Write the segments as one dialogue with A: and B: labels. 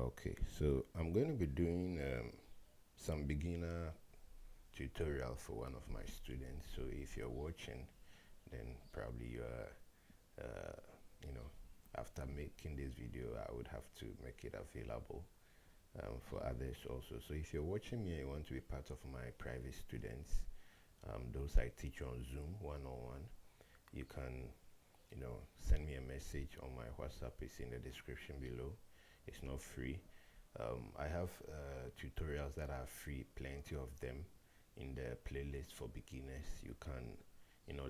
A: Okay, so I'm going to be doing some beginner tutorial for one of my students. So if you're watching, then probably you are, you know, after making this video, I would have to make it available for others also. So if you're watching me and you want to be part of my private students, those I teach on Zoom one-on-one, you can, send me a message on my WhatsApp. It's in the description below. It's not free. I have tutorials that are free, plenty of them in the playlist for beginners. You can,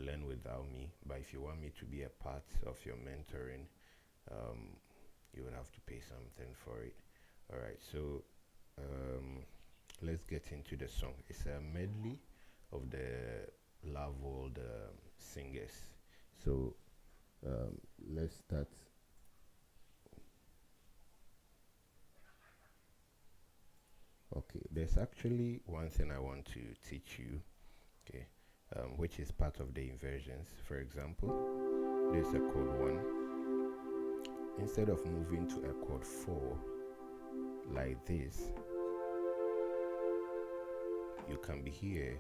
A: learn without me. But if you want me to be a part of your mentoring, you would have to pay something for it. All right. So let's get into the song. It's a medley of the Loveworld Singers. So let's start. Okay, there's actually one thing I want to teach you, okay, which is part of the inversions. For example, there's a chord 1. Instead of moving to a chord 4 like this, you can be here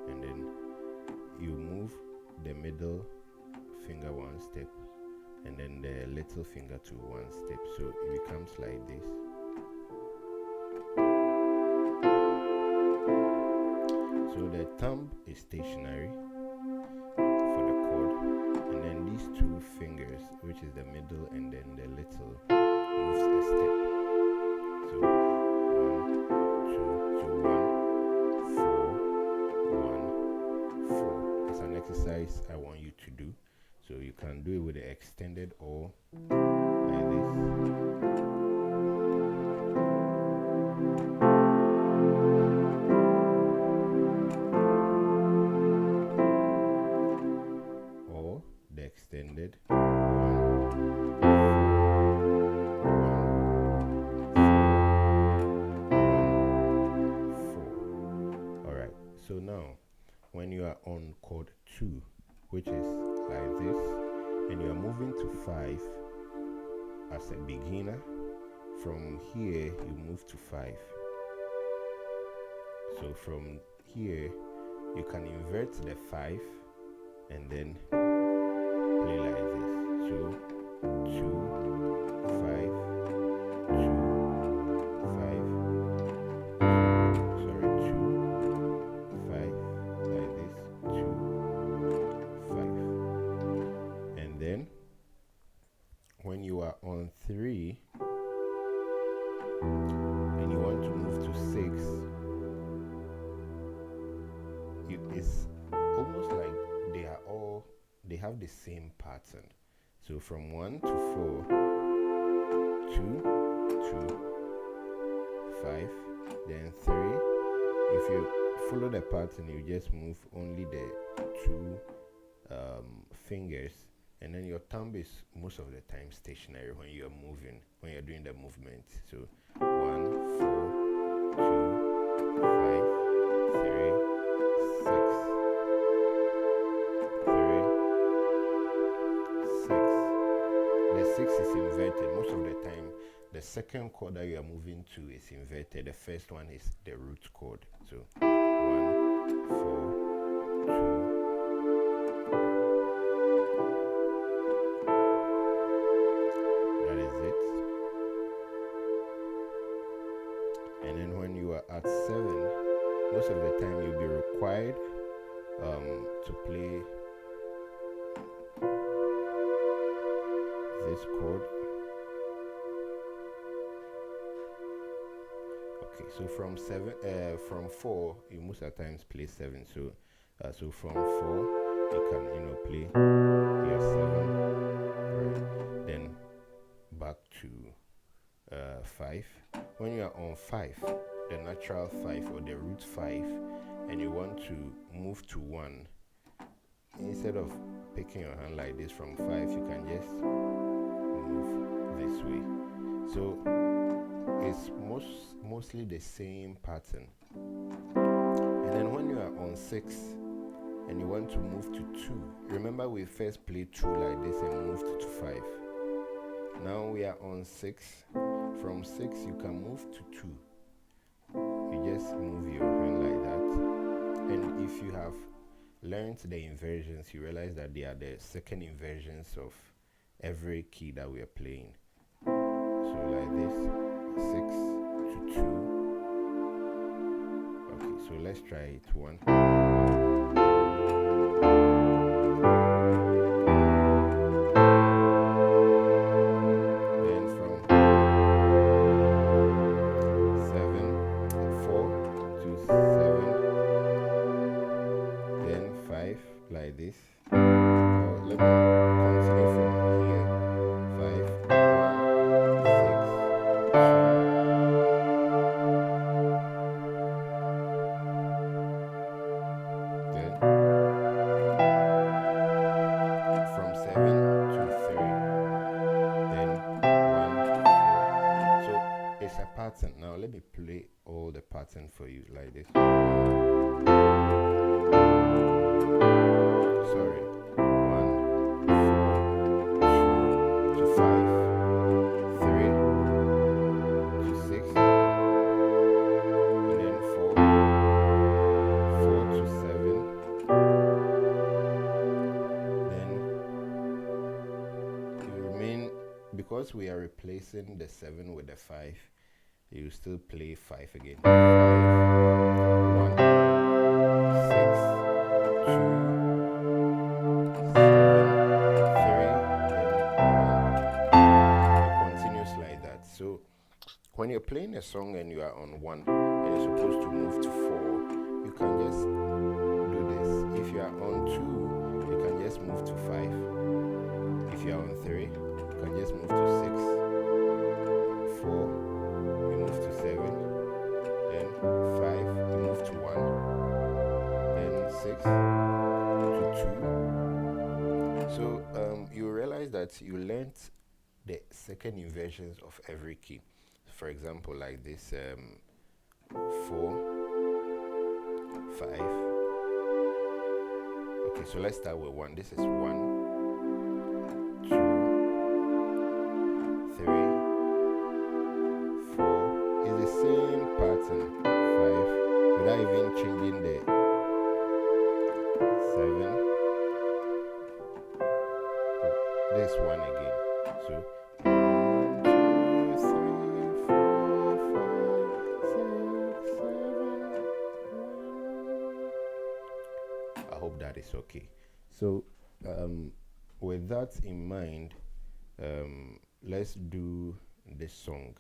A: and then you move the middle finger 1 step and then the little finger to 1 step, so it becomes like this. So the thumb is stationary for the chord, and then these 2 fingers, which is the middle and then the little, moves a step. So 1, 2, so 1, 4, 1, 4. It's an exercise I want you to do. So you can do it with the extended or like this. Extended 1, 4. All right, so now when you are on chord 2, which is like this, and you are moving to 5 as a beginner, from here you move to 5. So from here you can invert the 5 and then play like this. So 2, 5, 2, 5, sorry, 2, 5, like this, 2, 5. And then when you are on 3 and you want to move to 6, it's almost like they have the same pattern. So from 1 to 4, 2, 2, 5, then 3. If you follow the pattern, you just move only the 2 fingers, and then your thumb is most of the time stationary when you're moving, when you're doing the movement. So 1, 4, 2, 5, 3, 6. 6 is inverted. Most of the time, the second chord that you are moving to is inverted. The first one is the root chord. So 1, 4, 2. That is it. And then when you are at 7, most of the time you'll be required to play this chord. Okay, so from 4 you most of the times play 7. So so from 4 you can play your 7, right? Then back to 5. When you are on 5, the natural 5 or the root 5, and you want to move to 1, instead of picking your hand like this from 5, you can just move this way. So it's mostly the same pattern. And then when you are on 6 and you want to move to 2, remember we first played 2 like this and moved to 5. Now we are on 6 From 6, you can move to 2. You just move your hand like that. And if you have learned the inversions, you realize that they are the second inversions of every key that we are playing. So like this, 6 to 2. Okay, so let's try it. 1. Then from 4 to 7. Then 5, like this. Now let me continue from here. 5, 1, 6, 2. Then from 7 to 3. Then 1, 4. So it's a pattern. Now let me play all the pattern for you like this. Sorry. 1, 4, 2 to 5, 3 to 6, and then 4, 4 to 7. Then you remain, because we are replacing the 7 with the 5, you still play 5 again. 5, 1, 6, 2, 7, 3, then 1. It continues like that. So when you're playing a song and you are on 1 and you're supposed to move to 4, you can just do this. If you are on 2, you can just move to 5. If you are on 3, you can just move to 6. 4, you move to 7. Then 5, you move to 1. Then 6 to 2. So you realize that you learned the second inversions of every key. For example, like this 4, 5. Okay, so let's start with 1. This is 1, 2, 3, 4. It's the same pattern. 5, without even changing the 7. This 1 again. So 1, 2, 3, 4, 5, 6, 7, 1. I hope that is okay. So with that in mind, let's do this song.